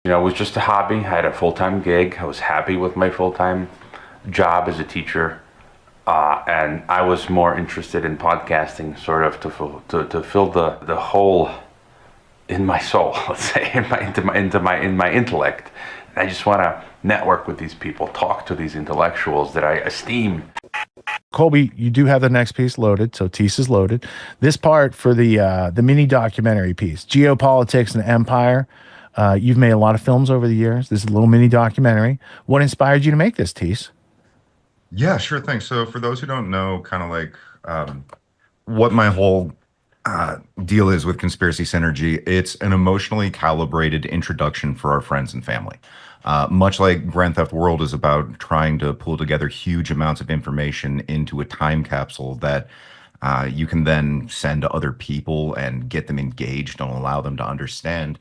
It was just a hobby. I had a full-time gig. I was happy with my full-time job as a teacher. And I was more interested in podcasting sort of to fill the hole in my soul, let's say, in my intellect. And I just want to network with these people, talk to these intellectuals that I esteem. Colby, you do have the next piece loaded, so Teace is loaded. This part for the mini documentary piece, Geopolitics and Empire. You've made a lot of films over the years. This is a little mini documentary. What inspired you to make this, Teace? Yeah, sure thing. So for those who don't know, kind of like what my whole deal is with Conspiracy Synergy, it's an emotionally calibrated introduction for our friends and family. Much like Grand Theft World is about trying to pull together huge amounts of information into a time capsule that you can then send to other people and get them engaged and allow them to understand.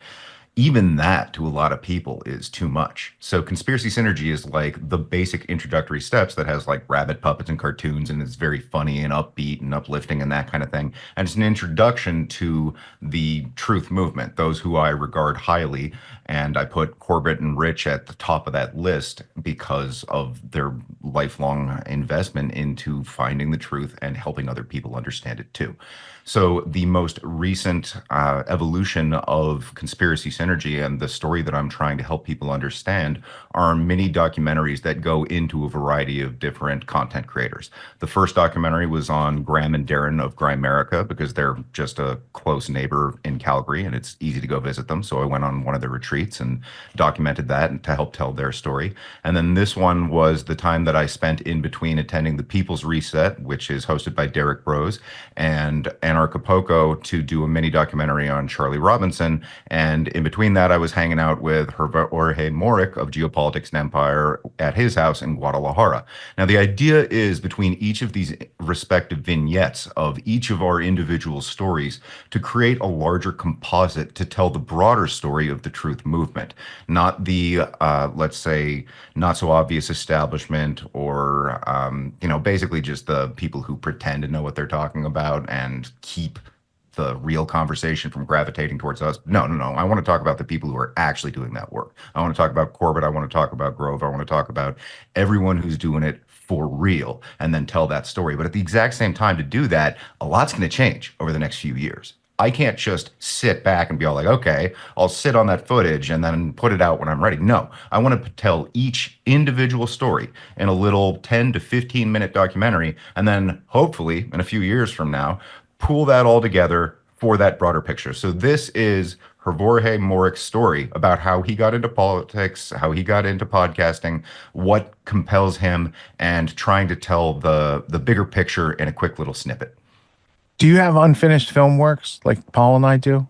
Even that to a lot of people is too much. So Conspiracy Synergy is like the basic introductory steps that has like rabbit puppets and cartoons, and it's very funny and upbeat and uplifting and that kind of thing. And it's an introduction to the truth movement, those who I regard highly. And I put Corbett and Rich at the top of that list because of their lifelong investment into finding the truth and helping other people understand it too. So the most recent evolution of Conspiracy Synergy and the story that I'm trying to help people understand are mini documentaries that go into a variety of different content creators. The first documentary was on Graham and Darren of Grimerica because they're just a close neighbor in Calgary and it's easy to go visit them. So I went on one of their retreats and documented that to help tell their story. And then this one was the time that I spent in between attending the People's Reset, which is hosted by Derek Brose, and Anarchapulco to do a mini documentary on Charlie Robinson. And in between that, I was hanging out with Hrvoje Moric of Geopolitics and Empire at his house in Guadalajara. Now, the idea is between each of these respective vignettes of each of our individual stories to create a larger composite to tell the broader story of the truth movement, not the, let's say, not so obvious establishment or, basically just the people who pretend to know what they're talking about and keep the real conversation from gravitating towards us. No. I want to talk about the people who are actually doing that work. I want to talk about Corbett. I want to talk about Grove. I want to talk about everyone who's doing it for real and then tell that story. But at the exact same time, to do that, a lot's going to change over the next few years. I can't just sit back and be all like, okay, I'll sit on that footage and then put it out when I'm ready. No, I want to tell each individual story in a little 10 to 15 minute documentary. And then hopefully in a few years from now, pool that all together for that broader picture. So this is Hrvoje Moric's story about how he got into politics, how he got into podcasting, what compels him, and trying to tell the bigger picture in a quick little snippet. Do you have unfinished film works like Paul and I do?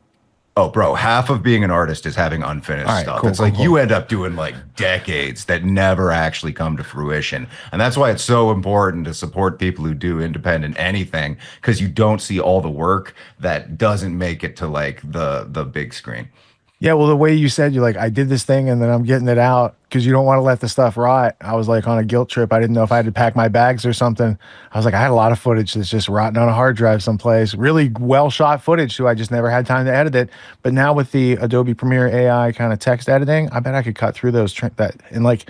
Oh, bro, half of being an artist is having unfinished stuff. Cool, it's like you end up doing like decades that never actually come to fruition. And that's why it's so important to support people who do independent anything, because you don't see all the work that doesn't make it to like the big screen. Yeah, well, the way you said, you're like, I did this thing and then I'm getting it out because you don't want to let the stuff rot. I was like on a guilt trip. I didn't know if I had to pack my bags or something. I was like, I had a lot of footage that's just rotting on a hard drive someplace. Really well shot footage, so I just never had time to edit it. But now with the Adobe Premiere AI kind of text editing, I bet I could cut through those and like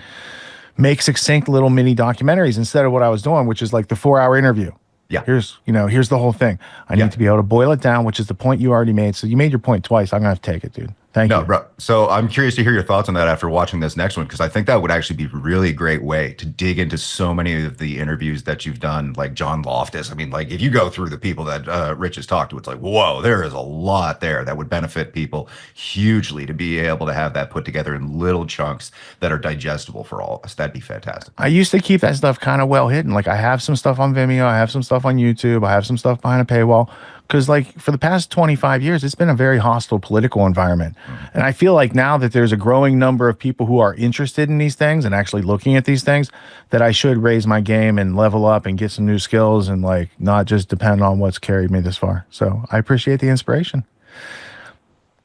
make succinct little mini documentaries instead of what I was doing, which is like the 4-hour interview. Yeah. Here's the whole thing. I need to be able to boil it down, which is the point you already made. So you made your point twice. I'm gonna have to take it, dude. Thank you. No, bro. So I'm curious to hear your thoughts on that after watching this next one, because I think that would actually be really a great way to dig into so many of the interviews that you've done, like John Loftus. I mean, like if you go through the people that Rich has talked to, it's like, whoa, there is a lot there that would benefit people hugely to be able to have that put together in little chunks that are digestible for all of us. That'd be fantastic. I used to keep that stuff kind of well hidden. Like I have some stuff on Vimeo, I have some stuff on YouTube, I have some stuff behind a paywall. Because like for the past 25 years, it's been a very hostile political environment. And I feel like now that there's a growing number of people who are interested in these things and actually looking at these things, that I should raise my game and level up and get some new skills and like not just depend on what's carried me this far. So I appreciate the inspiration.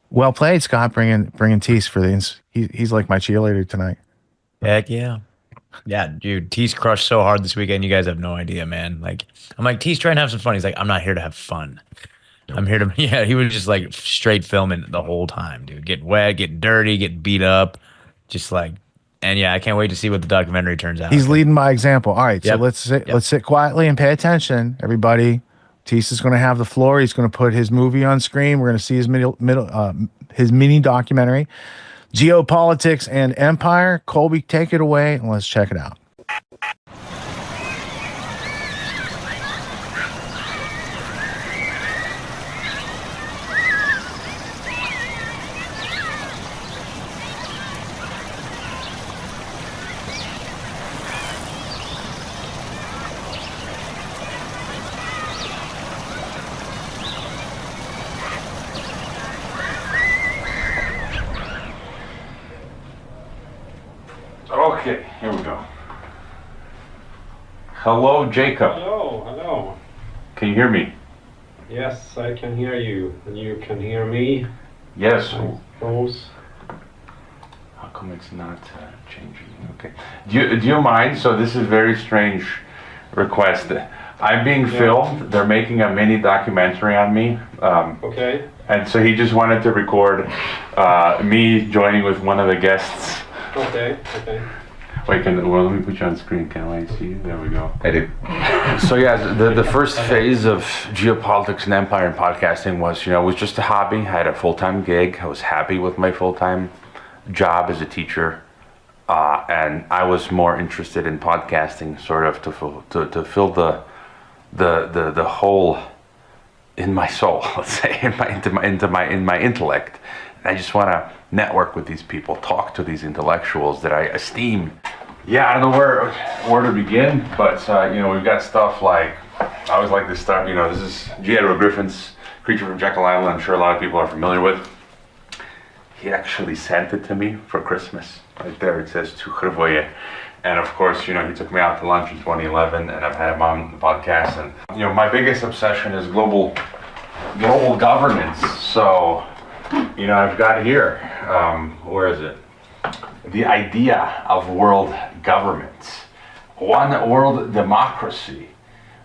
Well played, Scott, bringing Teace for the he's like my cheerleader tonight. Heck yeah. Yeah, dude, Teace crushed so hard this weekend. You guys have no idea, man. Like, I'm like, Teace, try and have some fun. He's like, I'm not here to have fun. I'm here to, yeah, he was just like straight filming the whole time, dude. Getting wet, getting dirty, getting beat up. Just like, and yeah, I can't wait to see what the documentary turns out. He's leading by example. All right, so Yep. let's sit quietly and pay attention, everybody. Teace is going to have the floor. He's going to put his movie on screen. We're going to see his mini documentary, Geopolitics and Empire. Colby, take it away and let's check it out. Okay, here we go. Hello, Jacob. Hello. Can you hear me? Yes, I can hear you. And you can hear me, Yes. I suppose. How come it's not changing? Okay. Do you mind? So this is a very strange request. I'm being filmed. They're making a mini documentary on me. Okay. And so he just wanted to record me joining with one of the guests. Okay. Wait, let me put you on screen. Can I see you? There we go. I do. So yeah, the first phase of Geopolitics and Empire and podcasting was, it was just a hobby. I had a full-time gig. I was happy with my full-time job as a teacher. And I was more interested in podcasting sort of to fill the hole in my soul, let's say, in my intellect. And I just want to network with these people, talk to these intellectuals that I esteem. Yeah, I don't know where to begin, but we've got stuff like, I always like this stuff, this is G. Edward Griffin's Creature from Jekyll Island. I'm sure a lot of people are familiar with. He actually sent it to me for Christmas. Right there it says, to Hrvoje. And of course, he took me out to lunch in 2011, and I've had him on the podcast. And my biggest obsession is global governance. So, I've got here, where is it? The idea of world government, one world democracy,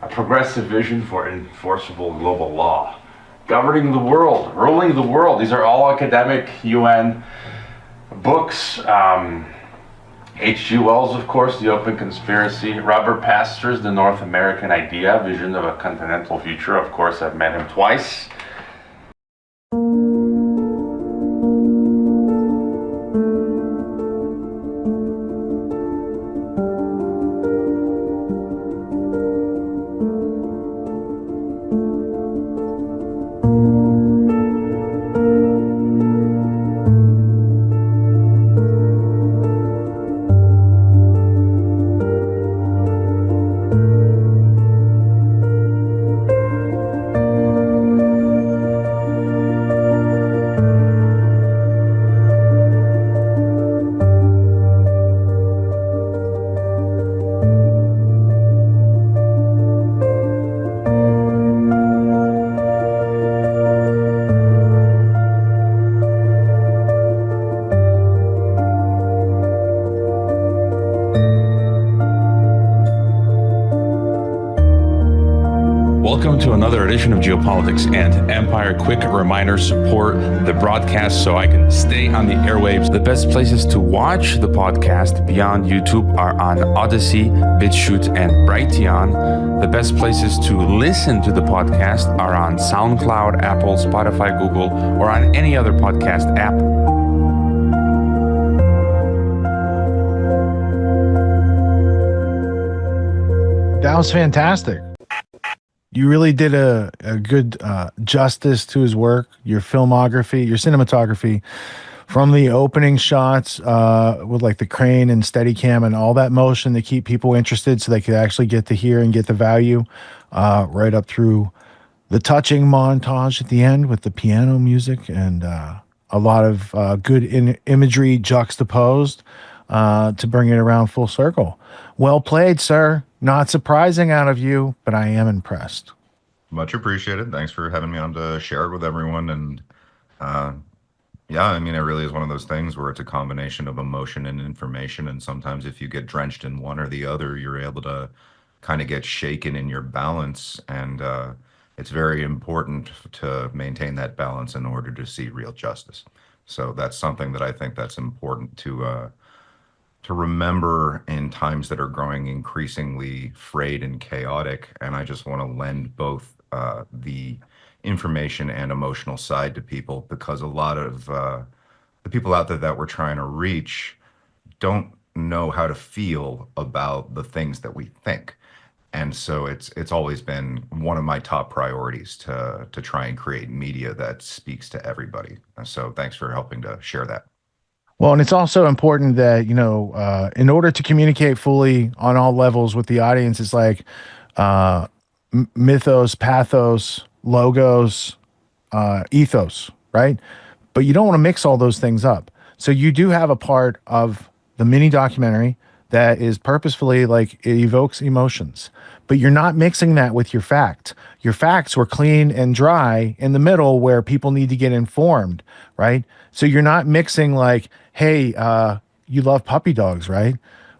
a progressive vision for enforceable global law, governing the world, ruling the world. These are all academic UN books. H.G. Wells, of course, The Open Conspiracy. Robert Pastor's The North American Idea, Vision of a Continental Future. Of course, I've met him twice. Welcome to another edition of Geopolitics and Empire. Quick reminder, support the broadcast so I can stay on the airwaves. The best places to watch the podcast beyond YouTube are on Odyssey, BitChute, and Brighteon. The best places to listen to the podcast are on SoundCloud, Apple, Spotify, Google, or on any other podcast app. That was fantastic. You really did a good justice to his work, your filmography, your cinematography, from the opening shots with like the crane and Steadicam and all that motion to keep people interested so they could actually get to hear and get the value, right up through the touching montage at the end with the piano music and a lot of good imagery juxtaposed to bring it around full circle. Well played, sir. Not surprising out of you, but I am impressed. Much appreciated. Thanks for having me on to share it with everyone. And yeah, I mean, it really is one of those things where it's a combination of emotion and information. And sometimes if you get drenched in one or the other, you're able to kind of get shaken in your balance. And It's very important to maintain that balance in order to see real justice. So that's something that I think that's important to remember in times that are growing increasingly frayed and chaotic. And I just want to lend both the information and emotional side to people, because a lot of the people out there that we're trying to reach don't know how to feel about the things that we think. And so it's always been one of my top priorities to try and create media that speaks to everybody. And so thanks for helping to share that. Well, and it's also important that, in order to communicate fully on all levels with the audience, it's like mythos, pathos, logos, ethos, right? But you don't want to mix all those things up. So you do have a part of the mini documentary that is purposefully like it evokes emotions, but you're not mixing that with your fact. Your facts were clean and dry in the middle where people need to get informed, right? So you're not mixing like, hey, you love puppy dogs, right?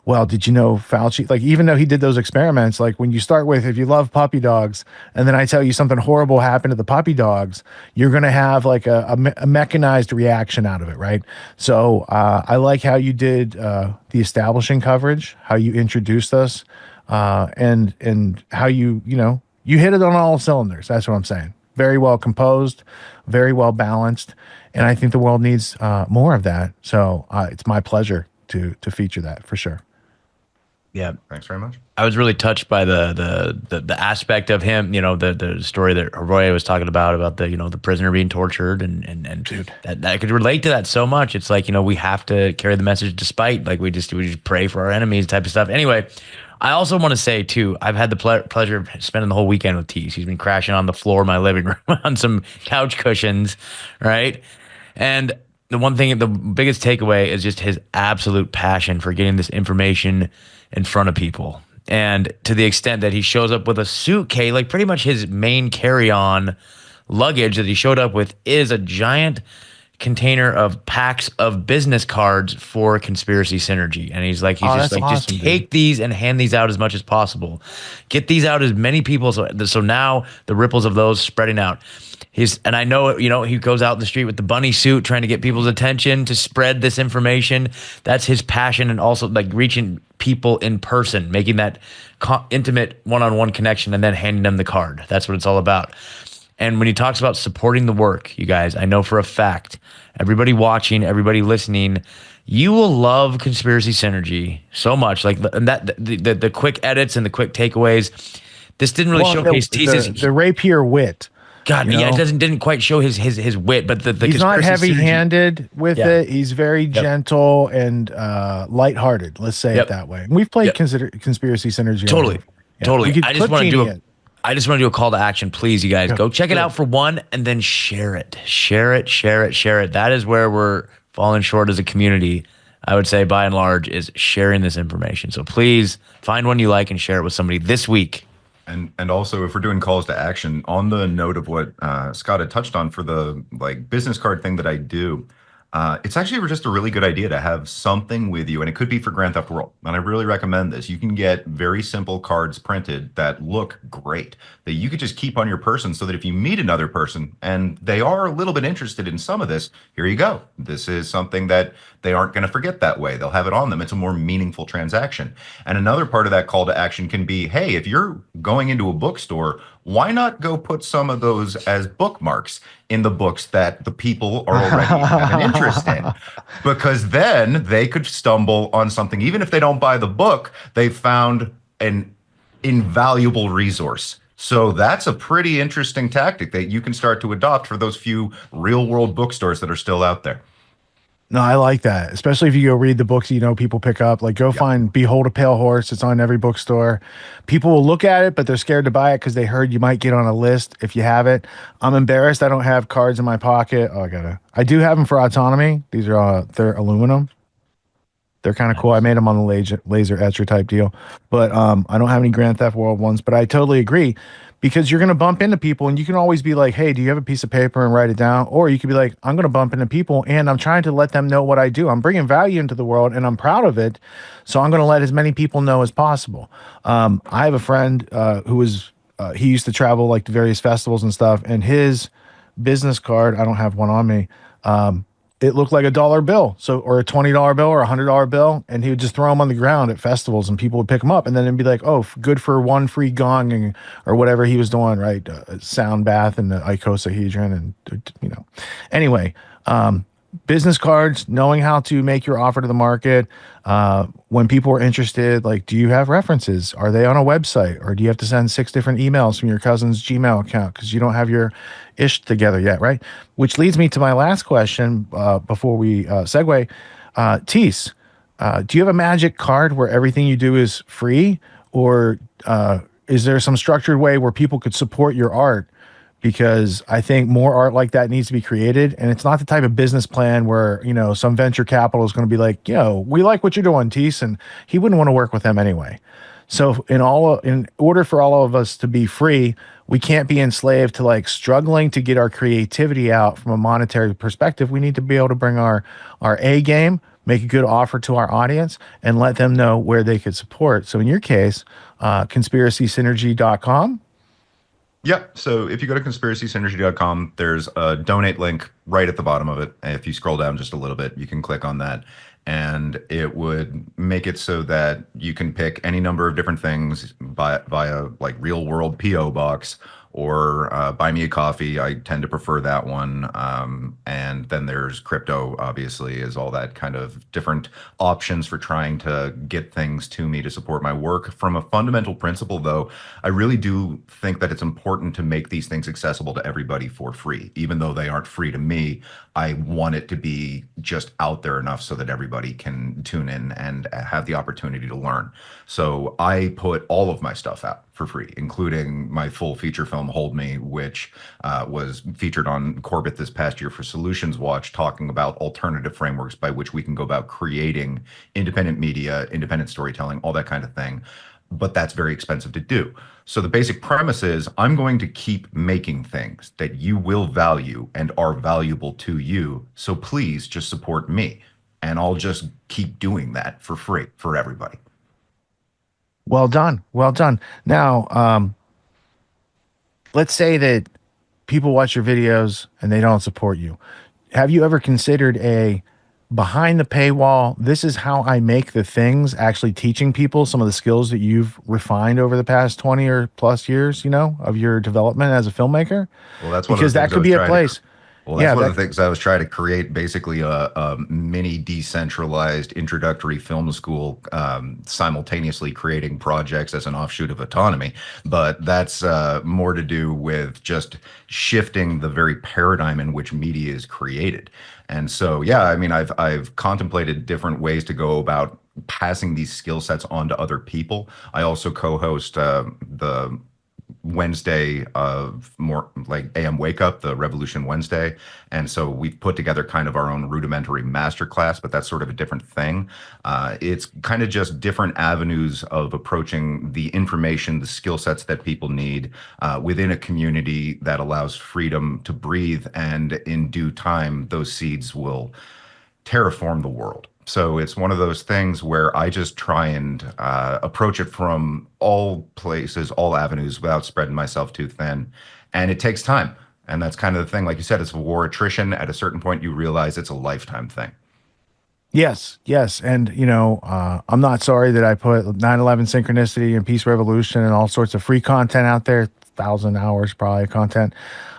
Well, did you know Fauci, like, even though he did those experiments, like when you start with, if you love puppy dogs, and then I tell you something horrible happened to the puppy dogs, you're going to have like a mechanized reaction out of it, right? So I like how you did the establishing coverage, how you introduced us, and how you hit it on all cylinders. That's what I'm saying. Very well composed, very well balanced. And I think the world needs more of that. So it's my pleasure to feature that for sure. Yeah. Thanks very much. I was really touched by the aspect of him, the story that Hrvoje was talking about the prisoner being tortured and Dude. that I could relate to that so much. It's like, we have to carry the message despite, like we just pray for our enemies type of stuff. Anyway, I also want to say too, I've had the pleasure of spending the whole weekend with Teace. He's been crashing on the floor of my living room on some couch cushions, right? And the one thing, the biggest takeaway is just his absolute passion for getting this information in front of people. And to the extent that he shows up with a suitcase, like pretty much his main carry-on luggage that he showed up with is a giant container of packs of business cards for Conspiracy Synergy. And he's just awesome, just take these and hand these out as much as possible. Get these out as many people. So now the ripples of those spreading out. And I know, he goes out in the street with the bunny suit trying to get people's attention to spread this information. That's his passion. And also like reaching people in person, making that intimate one-on-one connection and then handing them the card. That's what it's all about. And when he talks about supporting the work, you guys, I know for a fact, everybody watching, everybody listening, you will love Conspiracy Synergy so much. Like the quick edits and the quick takeaways. This didn't really showcase Teace's the rapier wit. God, yeah, it didn't quite show his wit, but the he's not heavy-handed with it. He's very gentle and lighthearted. Let's say it that way. And we've played Conspiracy Synergy. Totally. I just want to do a call to action, please, you guys. Go check it out for one, and then share it. Share it. That is where we're falling short as a community. I would say, by and large, is sharing this information. So please find one you like and share it with somebody this week. And also, if we're doing calls to action, on the note of what Scott had touched on for the business card thing that I do, it's actually just a really good idea to have something with you, and it could be for Grand Theft World. And I really recommend this. You can get very simple cards printed that look great that you could just keep on your person, so that if you meet another person and they are a little bit interested in some of this, here you go. This is something that they aren't going to forget that way. They'll have it on them. It's a more meaningful transaction. And another part of that call to action can be, hey, if you're going into a bookstore, why not go put some of those as bookmarks in the books that the people are already have an interest in? Because then they could stumble on something. Even if they don't buy the book, they found an invaluable resource. So that's a pretty interesting tactic that you can start to adopt for those few real world bookstores that are still out there. No, I like that, especially if you go read the books people pick up. Like, go find Behold a Pale Horse. It's on every bookstore. People will look at it, but they're scared to buy it because they heard you might get on a list if you have it. I'm embarrassed I don't have cards in my pocket. I do have them for Autonomy. These are they're aluminum. They're kind of cool. I made them on the laser etcher type deal, but I don't have any Grand Theft World ones. But I totally agree, because you're going to bump into people, and you can always be like, hey, do you have a piece of paper, and write it down? Or you could be like, I'm going to bump into people, and I'm trying to let them know what I do. I'm bringing value into the world, and I'm proud of it. So I'm going to let as many people know as possible. I have a friend who was he used to travel like to various festivals and stuff, and his business card, I don't have one on me, it looked like a dollar bill, so, or a $20 bill or a $100 bill, and he would just throw them on the ground at festivals, and people would pick them up, and then it'd be like, oh, good for one free gong, or whatever he was doing, right? Sound bath and the icosahedron, and anyway, business cards, knowing how to make your offer to the market. When people are interested, like, do you have references? Are they on a website? Or do you have to send 6 different emails from your cousin's Gmail account because you don't have your ish together yet, right? Which leads me to my last question before we segue. Teace, do you have a magic card where everything you do is free? Or is there some structured way where people could support your art? Because I think more art like that needs to be created. And it's not the type of business plan where, some venture capital is going to be like, we like what you're doing, Teace, and he wouldn't want to work with them anyway. So in order for all of us to be free, we can't be enslaved to like struggling to get our creativity out from a monetary perspective. We need to be able to bring our A game, make a good offer to our audience, and let them know where they could support. So in your case, conspiracysynergy.com. Yep. So if you go to conspiracysynergy.com, there's a donate link right at the bottom of it. If you scroll down just a little bit, you can click on that, and it would make it so that you can pick any number of different things via like real world PO box or buy me a coffee. I tend to prefer that one. And then there's crypto, obviously, is all that kind of different options for trying to get things to me to support my work. From a fundamental principle, though, I really do think that it's important to make these things accessible to everybody for free. Even though they aren't free to me, I want it to be just out there enough so that everybody can tune in and have the opportunity to learn. So I put all of my stuff out for free, including my full feature film, Hold Me, which was featured on Corbett this past year for Solutions Watch, talking about alternative frameworks by which we can go about creating independent media, independent storytelling, all that kind of thing. But that's very expensive to do. So the basic premise is I'm going to keep making things that you will value and are valuable to you. So please just support me, and I'll just keep doing that for free for everybody. Well done. Well done. Now, let's say that people watch your videos and they don't support you. Have you ever considered a behind the paywall, this is how I make the things, actually teaching people some of the skills that you've refined over the past 20 or plus years, of your development as a filmmaker? Well, that's one because of the that could be a place. Well, that's one of the things I was trying to create, basically a mini decentralized introductory film school, simultaneously creating projects as an offshoot of autonomy. But that's more to do with just shifting the very paradigm in which media is created. And so, yeah, I mean, I've contemplated different ways to go about passing these skill sets on to other people. I also co-host the Wednesday of more like AM Wake Up, the Revolution Wednesday. And so we've put together kind of our own rudimentary masterclass, but that's sort of a different thing. It's kind of just different avenues of approaching the information, the skill sets that people need within a community that allows freedom to breathe. And in due time, those seeds will terraform the world. So it's one of those things where I just try and approach it from all places, all avenues, without spreading myself too thin. And it takes time. And that's kind of the thing. Like you said, it's a war attrition. At a certain point, you realize it's a lifetime thing. Yes. And, I'm not sorry that I put 9/11 Synchronicity and Peace Revolution and all sorts of free content out there, 1,000 hours probably content.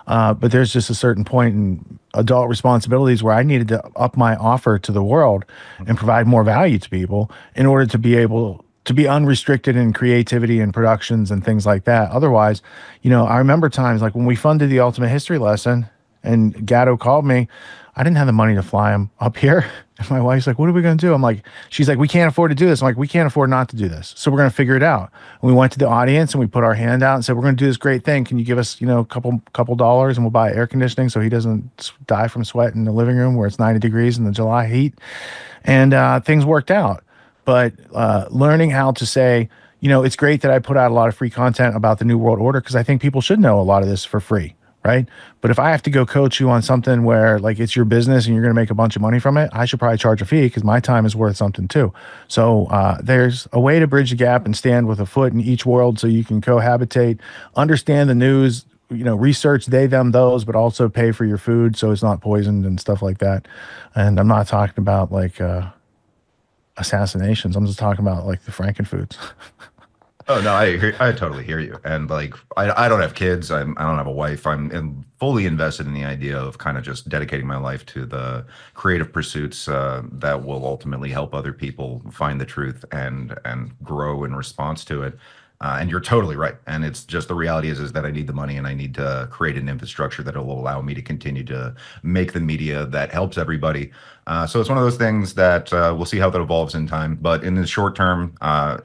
But there's just a certain point in adult responsibilities where I needed to up my offer to the world and provide more value to people in order to be able to be unrestricted in creativity and productions and things like that. Otherwise, I remember times like when we funded the Ultimate History lesson and Gatto called me, I didn't have the money to fly him up here. And my wife's like, what are we going to do? She's like, we can't afford to do this. I'm like, we can't afford not to do this. So we're going to figure it out. And we went to the audience and we put our hand out and said, we're going to do this great thing. Can you give us, a couple dollars and we'll buy air conditioning so he doesn't die from sweat in the living room where it's 90 degrees in the July heat. And things worked out. But learning how to say, it's great that I put out a lot of free content about the New World Order because I think people should know a lot of this for free. right? But if I have to go coach you on something where like it's your business and you're going to make a bunch of money from it, I should probably charge a fee because my time is worth something too. So there's a way to bridge the gap and stand with a foot in each world so you can cohabitate, understand the news, research they, them, those, but also pay for your food so it's not poisoned and stuff like that. And I'm not talking about like assassinations. I'm just talking about like the Frankenfoods. Oh no, I totally hear you. And like, I don't have kids. I don't have a wife. Fully invested in the idea of kind of just dedicating my life to the creative pursuits that will ultimately help other people find the truth and grow in response to it. And you're totally right. And it's just the reality is that I need the money and I need to create an infrastructure that will allow me to continue to make the media that helps everybody. So it's one of those things that we'll see how that evolves in time. But in the short term,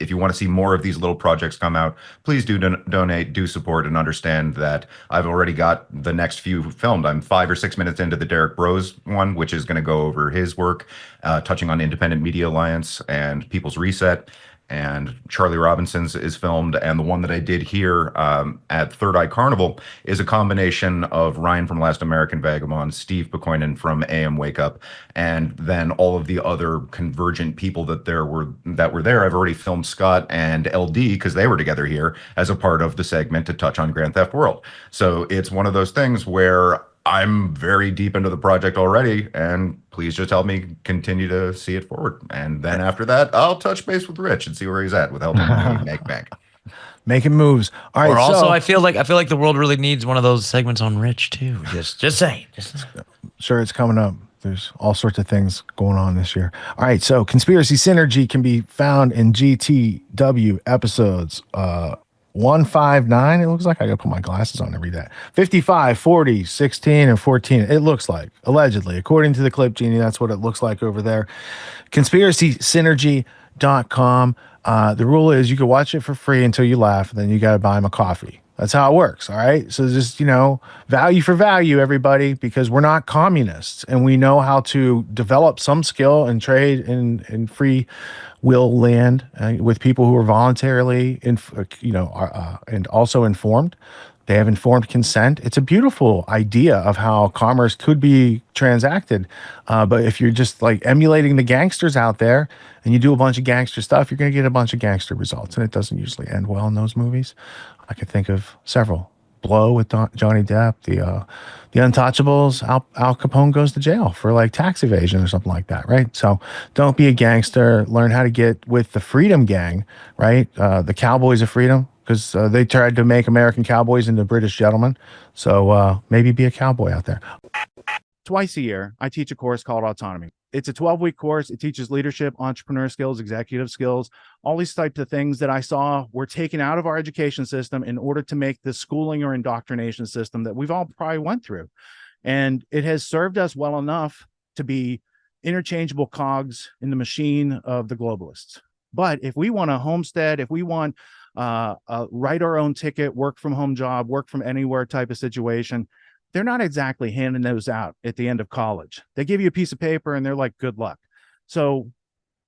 if you want to see more of these little projects come out, please do donate, do support, and understand that I've already got the next few filmed. I'm 5 or 6 minutes into the Derek Bros one, which is going to go over his work, touching on Independent Media Alliance and People's Reset. And Charlie Robinson's is filmed, and the one that I did here at Third Eye Carnival is a combination of Ryan from Last American Vagabond, Steve Pekoinen from AM Wake Up, and then all of the other convergent people that were there. I've already filmed Scott and LD because they were together here as a part of the segment to touch on Grand Theft World. So it's one of those things where I'm very deep into the project already, and please just help me continue to see it forward. And then after that, I'll touch base with Rich and see where he's at with helping me make bank. Making moves. All right. Or also, so, I feel like the world really needs one of those segments on Rich too. Just saying. Sure, it's coming up. There's all sorts of things going on this year. All right. So Conspiracy Synergy can be found in GTW episodes 159. It looks like I gotta put my glasses on to read that. 55, 40, 16, and 14. It looks like, allegedly, according to the Clip Genie, that's what it looks like over there. conspiracysynergy.com. The rule is you can watch it for free until you laugh, and then you got to buy them a coffee. That's how it works. All right. So just, value for value, everybody, because we're not communists and we know how to develop some skill and trade in free will land with people who are voluntarily, and also informed. They have informed consent. It's a beautiful idea of how commerce could be transacted. But if you're just like emulating the gangsters out there and you do a bunch of gangster stuff, you're going to get a bunch of gangster results. And it doesn't usually end well in those movies. I could think of several. Blow with Johnny Depp, the Untouchables. Al Capone goes to jail for like tax evasion or something like that, right? So don't be a gangster. Learn how to get with the Freedom Gang, right? The Cowboys of Freedom, because they tried to make American cowboys into British gentlemen. So maybe be a cowboy out there. Twice a year, I teach a course called Autonomy. It's a 12-week course. It teaches leadership, entrepreneur skills, executive skills, all these types of things that I saw were taken out of our education system in order to make the schooling or indoctrination system that we've all probably went through. And it has served us well enough to be interchangeable cogs in the machine of the globalists. But if we want a homestead, if we want write our own ticket, work from home job, work from anywhere type of situation, they're not exactly handing those out at the end of college. They give you a piece of paper and they're like, good luck. So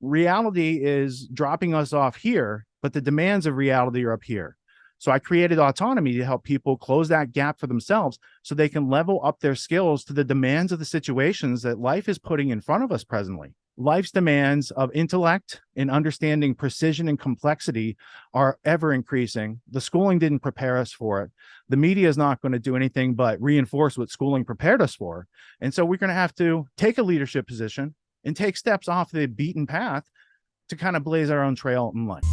reality is dropping us off here, but the demands of reality are up here. So I created Autonomy to help people close that gap for themselves so they can level up their skills to the demands of the situations that life is putting in front of us presently. Life's demands of intellect and understanding precision and complexity are ever increasing. The schooling didn't prepare us for it. The media is not going to do anything but reinforce what schooling prepared us for. And so we're going to have to take a leadership position and take steps off the beaten path to kind of blaze our own trail in life.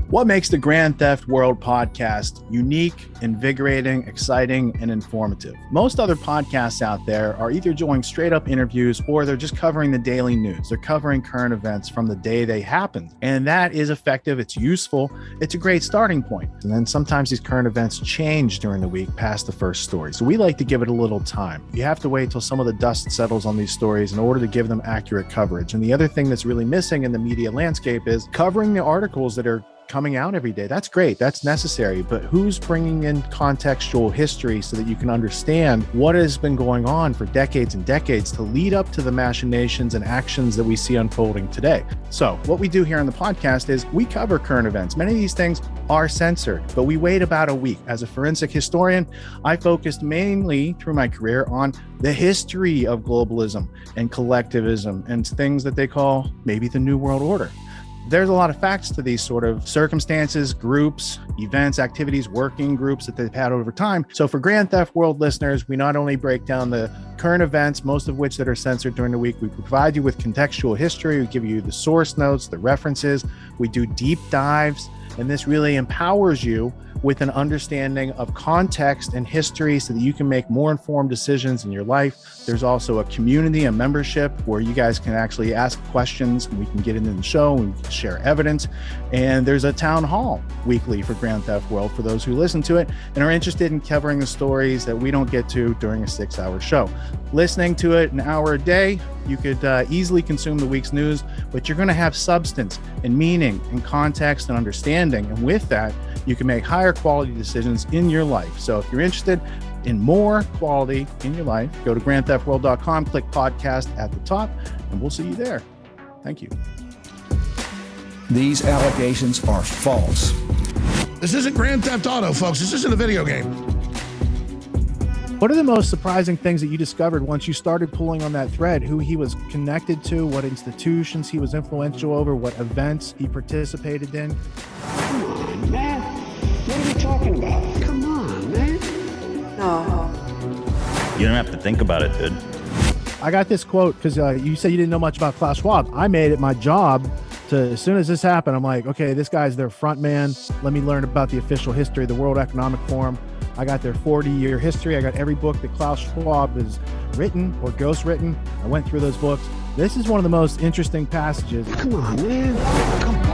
What makes the Grand Theft World podcast unique, invigorating, exciting, and informative? Most other podcasts out there are either doing straight up interviews or they're just covering the daily news. They're covering current events from the day they happened. And that is effective. It's useful. It's a great starting point. And then sometimes these current events change during the week past the first story. So we like to give it a little time. You have to wait till some of the dust settles on these stories in order to give them accurate coverage. And the other thing that's really missing in the media landscape is covering the articles that are coming out every day. That's great. That's necessary. But who's bringing in contextual history so that you can understand what has been going on for decades and decades to lead up to the machinations and actions that we see unfolding today? So what we do here on the podcast is we cover current events. Many of these things are censored, but we wait about a week. As a forensic historian, I focused mainly through my career on the history of globalism and collectivism and things that they call maybe the New World Order. There's a lot of facts to these sort of circumstances, groups, events, activities, working groups that they've had over time. So for Grand Theft World listeners, we not only break down the current events, most of which that are censored during the week, we provide you with contextual history, we give you the source notes, the references, we do deep dives, and this really empowers you with an understanding of context and history so that you can make more informed decisions in your life. There's also a community, a membership where you guys can actually ask questions and we can get into the show and we can share evidence. And there's a town hall weekly for Grand Theft World for those who listen to it and are interested in covering the stories that we don't get to during a 6-hour show. Listening to it an hour a day, you could easily consume the week's news, but you're going to have substance and meaning and context and understanding. And with that, you can make higher quality decisions in your life. So if you're interested in more quality in your life, go to grandtheftworld.com, click podcast at the top, and we'll see you there. Thank you. These allegations are false. This isn't Grand Theft Auto, folks. This isn't a video game. What are the most surprising things that you discovered once you started pulling on that thread? Who he was connected to, what institutions he was influential over, what events he participated in? Come on, man. What are we talking about? Come on, man. No. You don't have to think about it, dude. I got this quote because you said you didn't know much about Klaus Schwab. I made it my job to, as soon as this happened, I'm like, okay, this guy's their front man. Let me learn about the official history of the World Economic Forum. I got their 40-year history. I got every book that Klaus Schwab has written or ghostwritten. I went through those books. This is one of the most interesting passages. Come on, man. Come on.